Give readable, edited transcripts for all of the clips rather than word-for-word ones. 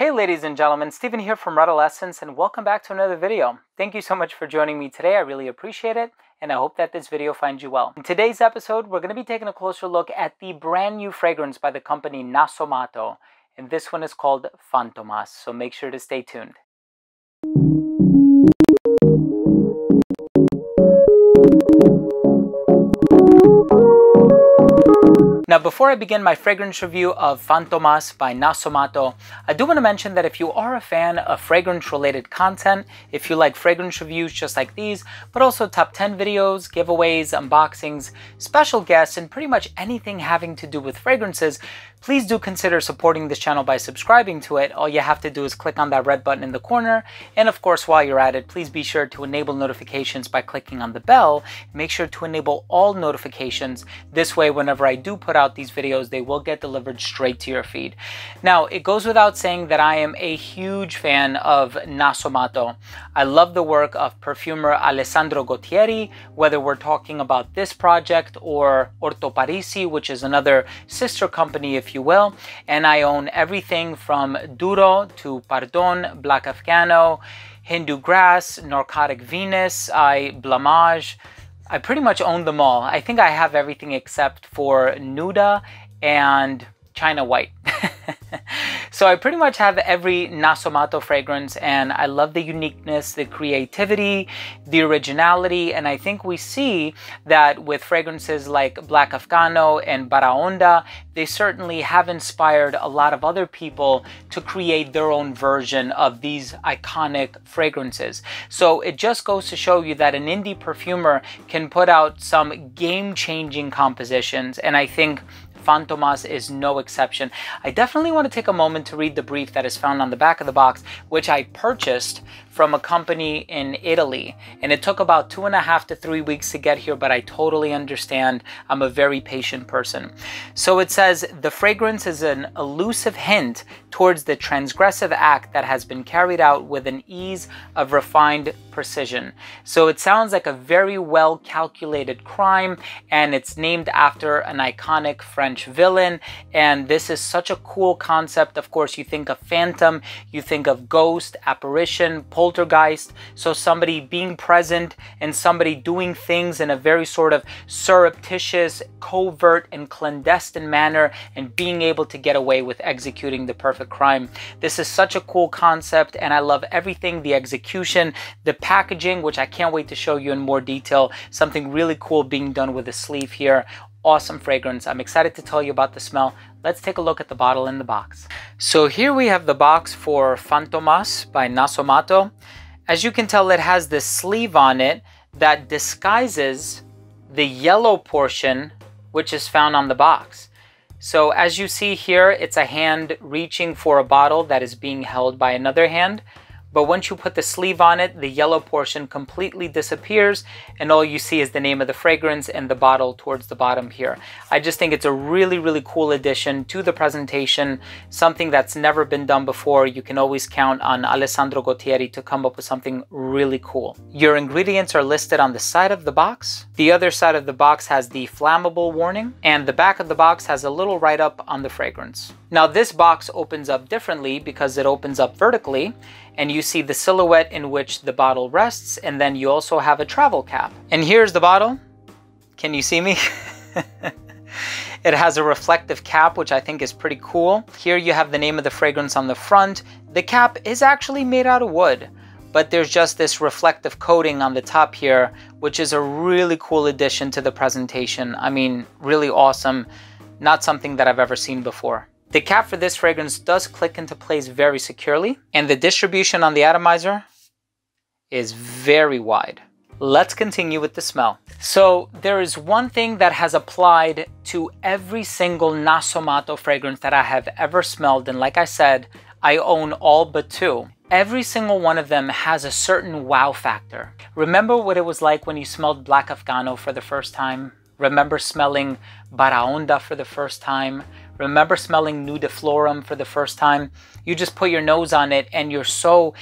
Hey ladies and gentlemen, Steven here from Redolessence and welcome back to another video. Thank you so much for joining me today. I really appreciate it and I hope that this video finds you well. In today's episode, we're going to be taking a closer look at the brand new fragrance by the company Nasomatto, and this one is called Fantomas, so make sure to stay tuned. Now, before I begin my fragrance review of Fantomas by Nasomatto, I do want to mention that if you are a fan of fragrance-related content, if you like fragrance reviews just like these, but also top 10 videos, giveaways, unboxings, special guests, and pretty much anything having to do with fragrances, please do consider supporting this channel by subscribing to it. All you have to do is click on that red button in the corner. And of course, while you're at it, please be sure to enable notifications by clicking on the bell. Make sure to enable all notifications. This way, whenever I do put out these videos, they will get delivered straight to your feed. Now, it goes without saying that I am a huge fan of Nasomatto. I love the work of perfumer Alessandro Gottieri, whether we're talking about this project or Orto Parisi, which is another sister company, if you will. And I own everything from Duro to Pardon, Black Afghano, Hindu Grass, Narcotic Venus, Blamage. I pretty much own them all. I think I have everything except for Nuda and China White. So I pretty much have every Nasomatto fragrance, and I love the uniqueness, the creativity, the originality, and I think we see that with fragrances like Black Afghano and Baraonda, they certainly have inspired a lot of other people to create their own version of these iconic fragrances. So it just goes to show you that an indie perfumer can put out some game-changing compositions, and I think Fantomas is no exception. I definitely want to take a moment to read the brief that is found on the back of the box, which I purchased from a company in Italy, and it took about 2.5 to 3 weeks to get here, but I totally understand. I'm a very patient person. So it says, the fragrance is an elusive hint towards the transgressive act that has been carried out with an ease of refined precision. So it sounds like a very well calculated crime, and it's named after an iconic French villain, and this is such a cool concept. Of course, you think of phantom, you think of ghost, apparition, poltergeist, so somebody being present and somebody doing things in a very sort of surreptitious, covert, and clandestine manner, and being able to get away with executing the perfect crime. This is such a cool concept, and I love everything, the execution, the packaging, which I can't wait to show you in more detail. Something really cool being done with the sleeve here. Awesome fragrance. I'm excited to tell you about the smell. Let's take a look at the bottle in the box. So here we have the box for Fantomas by Nasomatto. As you can tell, it has this sleeve on it that disguises the yellow portion which is found on the box. So as you see here, it's a hand reaching for a bottle that is being held by another hand. But once you put the sleeve on it, the yellow portion completely disappears, and all you see is the name of the fragrance and the bottle towards the bottom here. I just think it's a really, really cool addition to the presentation, something that's never been done before. You can always count on Alessandro Gottieri to come up with something really cool. Your ingredients are listed on the side of the box. The other side of the box has the flammable warning, and the back of the box has a little write-up on the fragrance. Now this box opens up differently because it opens up vertically, and you see the silhouette in which the bottle rests, and then you also have a travel cap. And here's the bottle. Can you see me? It has a reflective cap, which I think is pretty cool. Here you have the name of the fragrance on the front. The cap is actually made out of wood, but there's just this reflective coating on the top here, which is a really cool addition to the presentation. I mean, really awesome. Not something that I've ever seen before. The cap for this fragrance does click into place very securely, and the distribution on the atomizer is very wide. Let's continue with the smell. So there is one thing that has applied to every single Nasomatto fragrance that I have ever smelled, and like I said, I own all but 2. Every single one of them has a certain wow factor. Remember what it was like when you smelled Black Afghano for the first time? Remember smelling Baraonda for the first time? Remember smelling nudiflorum for the first time? You just put your nose on it and you're so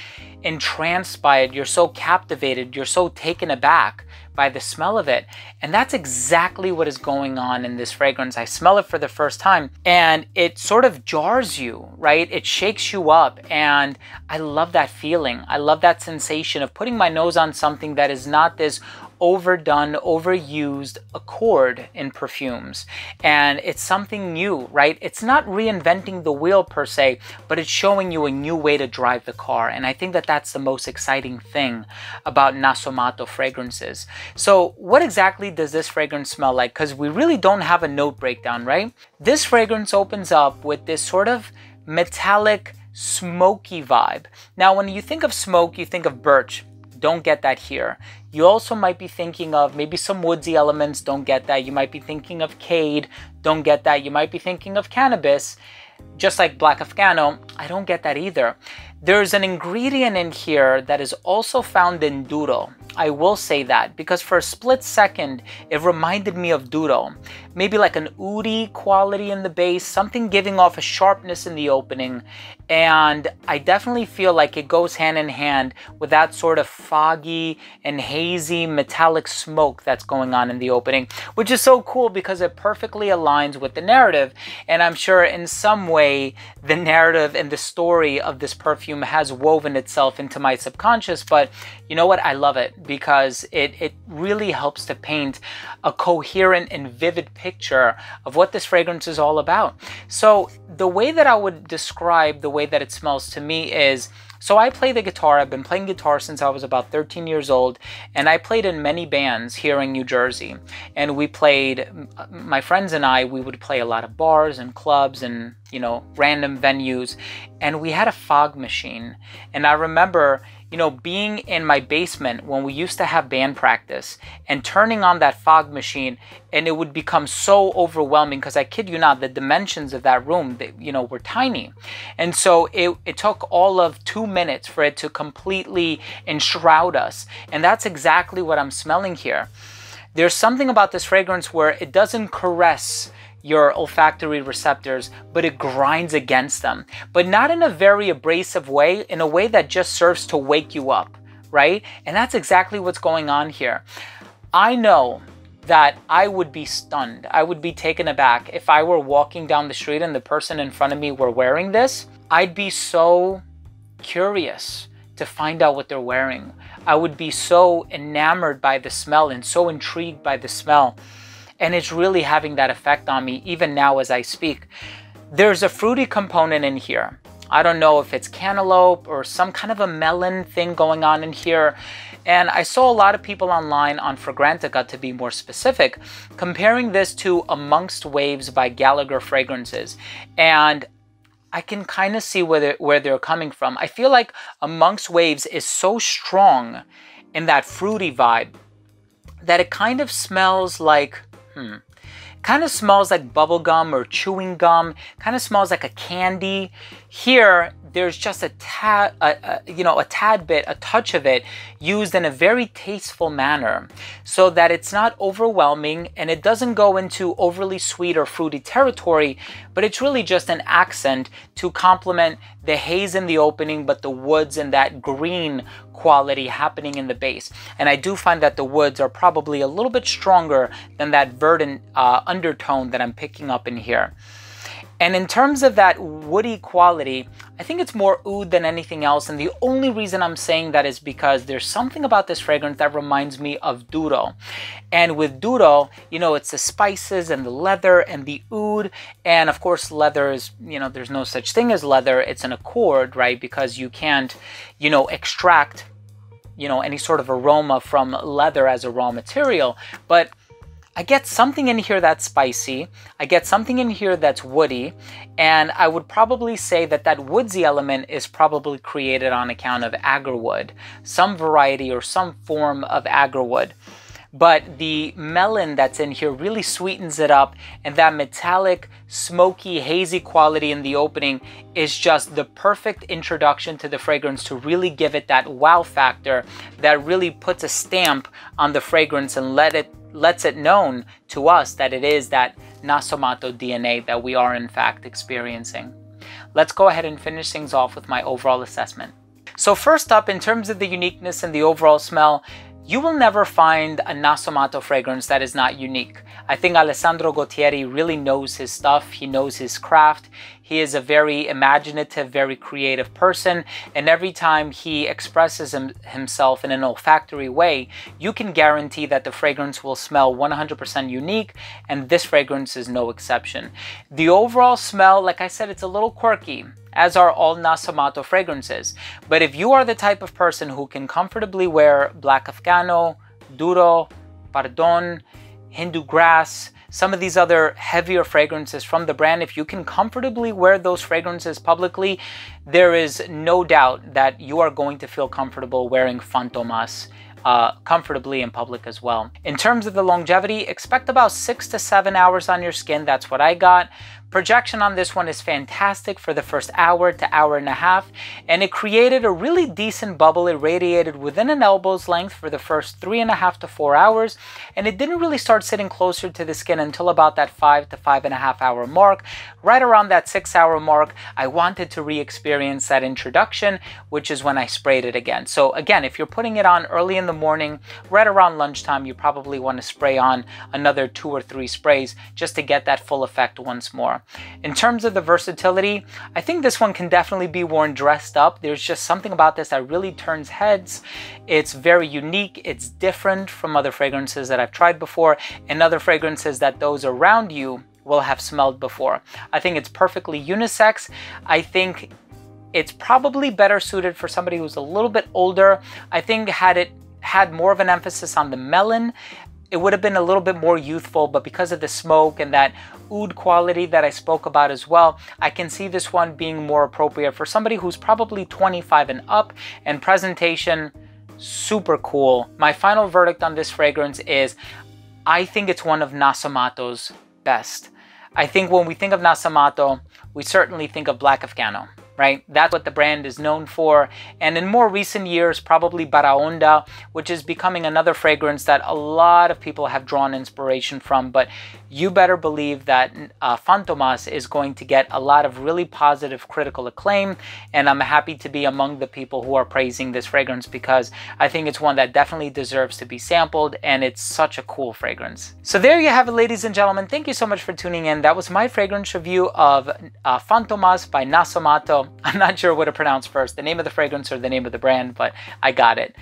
entranced by it, you're so captivated, you're so taken aback by the smell of it. And that's exactly what is going on in this fragrance. I smell it for the first time and it sort of jars you, right? It shakes you up, and I love that feeling. I love that sensation of putting my nose on something that is not this overdone, overused accord in perfumes. And it's something new, right? It's not reinventing the wheel per se, but it's showing you a new way to drive the car. And I think that that's the most exciting thing about Nasomatto fragrances. So what exactly does this fragrance smell like? Because we really don't have a note breakdown, right? This fragrance opens up with this sort of metallic, smoky vibe. Now, when you think of smoke, you think of birch. Don't get that here. You also might be thinking of maybe some woodsy elements. Don't get that. You might be thinking of cade. Don't get that. You might be thinking of cannabis, just like black Afghano. I don't get that either. There's an ingredient in here that is also found in duro. I will say that because for a split second, it reminded me of duro. Maybe like an oudi quality in the base, something giving off a sharpness in the opening. And I definitely feel like it goes hand in hand with that sort of foggy and hazy metallic smoke that's going on in the opening, which is so cool because it perfectly aligns with the narrative. And I'm sure in some way, the narrative and the story of this perfume has woven itself into my subconscious. But you know what? I love it because it really helps to paint a coherent and vivid picture of what this fragrance is all about. So the way that I would describe the way that it smells to me is, so I play the guitar. I've been playing guitar since I was about 13 years old, and I played in many bands here in New Jersey. And we played, my friends and I, we would play a lot of bars and clubs and, you know, random venues. And we had a fog machine. And I remember, you know, being in my basement when we used to have band practice and turning on that fog machine, and it would become so overwhelming because I kid you not, the dimensions of that room, they, you know, were tiny. And so it took all of 2 minutes for it to completely enshroud us. And that's exactly what I'm smelling here. There's something about this fragrance where it doesn't caress your olfactory receptors, but it grinds against them, but not in a very abrasive way, in a way that just serves to wake you up, right? And that's exactly what's going on here. I know that I would be stunned. I would be taken aback if I were walking down the street and the person in front of me were wearing this. I'd be so curious to find out what they're wearing. I would be so enamored by the smell and so intrigued by the smell. And it's really having that effect on me even now as I speak. There's a fruity component in here. I don't know if it's cantaloupe or some kind of a melon thing going on in here. And I saw a lot of people online on Fragrantica, to be more specific, comparing this to Amongst Waves by Gallagher Fragrances. And I can kind of see where they're coming from. I feel like Amongst Waves is so strong in that fruity vibe that it kind of smells like kind of smells like bubble gum or chewing gum, kind of smells like a candy. Here, there's just a tad bit, a touch of it used in a very tasteful manner so that it's not overwhelming and it doesn't go into overly sweet or fruity territory, but it's really just an accent to complement the haze in the opening, but the woods and that green quality happening in the base. And I do find that the woods are probably a little bit stronger than that verdant undertone that I'm picking up in here. And in terms of that woody quality, I think it's more oud than anything else. And the only reason I'm saying that is because there's something about this fragrance that reminds me of duro. And with duro, you know, it's the spices and the leather and the oud. And of course, leather is, you know, there's no such thing as leather. It's an accord, right? Because you can't, you know, extract, you know, any sort of aroma from leather as a raw material. But I get something in here that's spicy, I get something in here that's woody, and I would probably say that that woodsy element is probably created on account of agarwood, some variety or some form of agarwood. But the melon that's in here really sweetens it up, and that metallic, smoky, hazy quality in the opening is just the perfect introduction to the fragrance to really give it that wow factor that really puts a stamp on the fragrance and lets it known to us that it is that Nasomatto DNA that we are in fact experiencing. Let's go ahead and finish things off with my overall assessment. So first up, in terms of the uniqueness and the overall smell, you will never find a Nasomatto fragrance that is not unique. I think Alessandro Gottieri really knows his stuff. He knows his craft. He is a very imaginative, very creative person. And every time he expresses himself in an olfactory way, you can guarantee that the fragrance will smell 100% unique. And this fragrance is no exception. The overall smell, like I said, it's a little quirky, as are all Nasomatto fragrances. But if you are the type of person who can comfortably wear Black Afghano, Duro, Pardon, Hindu Grass, some of these other heavier fragrances from the brand, if you can comfortably wear those fragrances publicly, there is no doubt that you are going to feel comfortable wearing Fantomas comfortably in public as well. In terms of the longevity, expect about 6 to 7 hours on your skin. That's what I got. Projection on this one is fantastic for the first hour to hour and a half, and it created a really decent bubble. It radiated within an elbow's length for the first 3.5 to 4 hours, and it didn't really start sitting closer to the skin until about that 5 to 5.5 hour mark. Right around that 6 hour mark, I wanted to re-experience that introduction, which is when I sprayed it again. So again, if you're putting it on early in the morning, right around lunchtime, you probably want to spray on another 2 or 3 sprays just to get that full effect once more. In terms of the versatility, I think this one can definitely be worn dressed up. There's just something about this that really turns heads. It's very unique. It's different from other fragrances that I've tried before and other fragrances that those around you will have smelled before. I think it's perfectly unisex. I think it's probably better suited for somebody who's a little bit older. I think had it had more of an emphasis on the melon, it would have been a little bit more youthful, but because of the smoke and that oud quality that I spoke about as well, I can see this one being more appropriate for somebody who's probably 25 and up, and presentation, super cool. My final verdict on this fragrance is, I think it's one of Nasomatto's best. I think when we think of Nasomatto, we certainly think of Black Afghano, right? That's what the brand is known for. And in more recent years, probably Baraonda, which is becoming another fragrance that a lot of people have drawn inspiration from. But you better believe that Fantomas is going to get a lot of really positive critical acclaim. And I'm happy to be among the people who are praising this fragrance because I think it's one that definitely deserves to be sampled. And it's such a cool fragrance. So there you have it, ladies and gentlemen. Thank you so much for tuning in. That was my fragrance review of Fantomas by Nasomatto. I'm not sure what to pronounce first, the name of the fragrance or the name of the brand, but I got it.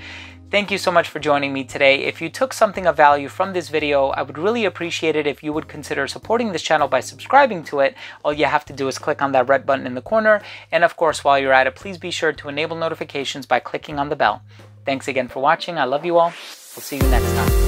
Thank you so much for joining me today. If you took something of value from this video, I would really appreciate it if you would consider supporting this channel by subscribing to it. All you have to do is click on that red button in the corner. And of course, while you're at it, please be sure to enable notifications by clicking on the bell. Thanks again for watching. I love you all. We'll see you next time.